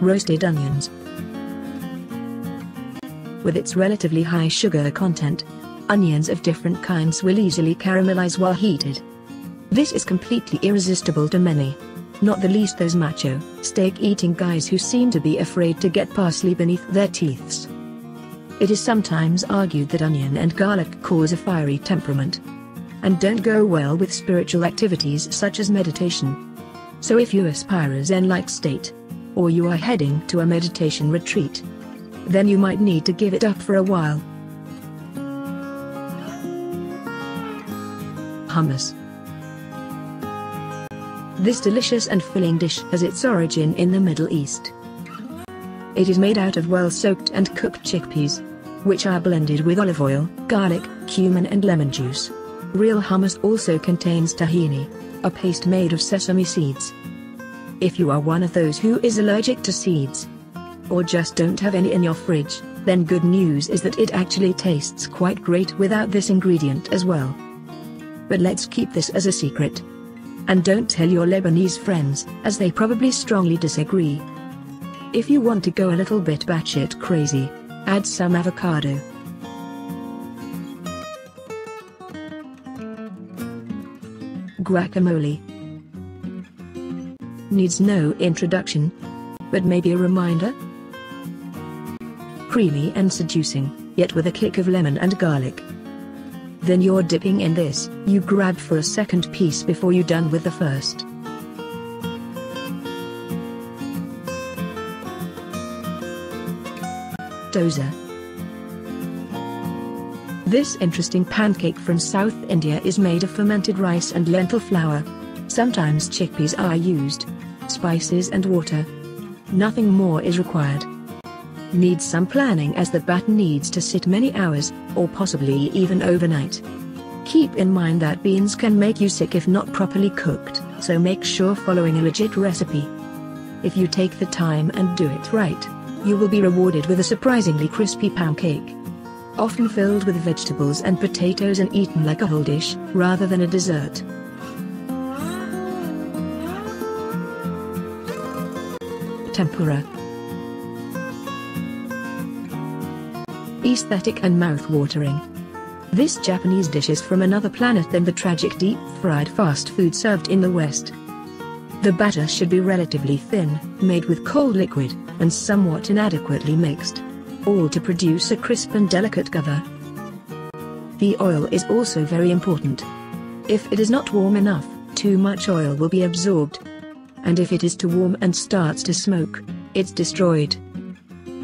roasted onions. With its relatively high sugar content, onions of different kinds will easily caramelize while heated. This is completely irresistible to many, not the least those macho, steak-eating guys who seem to be afraid to get parsley beneath their teeth. It is sometimes argued that onion and garlic cause a fiery temperament, and don't go well with spiritual activities such as meditation. So if you aspire a Zen-like state, or you are heading to a meditation retreat, then you might need to give it up for a while. Hummus. This delicious and filling dish has its origin in the Middle East. It is made out of well-soaked and cooked chickpeas, which are blended with olive oil, garlic, cumin and lemon juice. Real hummus also contains tahini, a paste made of sesame seeds. If you are one of those who is allergic to seeds, or just don't have any in your fridge, then good news is that it actually tastes quite great without this ingredient as well. But let's keep this as a secret. And don't tell your Lebanese friends, as they probably strongly disagree. If you want to go a little bit batshit crazy, add some avocado. Guacamole. Needs no introduction, but maybe a reminder? Creamy and seducing, yet with a kick of lemon and garlic. Then you're dipping in this, you grab for a second piece before you're done with the first. Dosa. This interesting pancake from South India is made of fermented rice and lentil flour. Sometimes chickpeas are used, spices and water. Nothing more is required. Needs some planning as the batter needs to sit many hours, or possibly even overnight. Keep in mind that beans can make you sick if not properly cooked, so make sure following a legit recipe. If you take the time and do it right, you will be rewarded with a surprisingly crispy pancake. Often filled with vegetables and potatoes and eaten like a whole dish, rather than a dessert. Tempura. Aesthetic and mouth-watering. This Japanese dish is from another planet than the tragic deep-fried fast food served in the West. The batter should be relatively thin, made with cold liquid, and somewhat inadequately mixed, all to produce a crisp and delicate cover. The oil is also very important. If it is not warm enough, too much oil will be absorbed. And if it is too warm and starts to smoke, it's destroyed.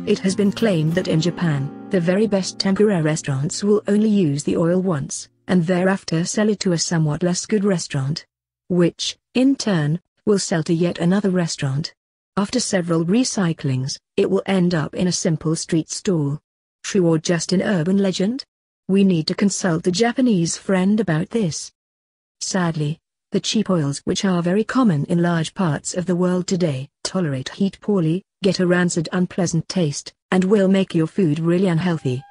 It has been claimed that in Japan, the very best tempura restaurants will only use the oil once, and thereafter sell it to a somewhat less good restaurant, which, in turn, will sell to yet another restaurant. After several recyclings, it will end up in a simple street stall. True or just an urban legend? We need to consult a Japanese friend about this. Sadly, the cheap oils which are very common in large parts of the world today, tolerate heat poorly, get a rancid unpleasant taste, and will make your food really unhealthy.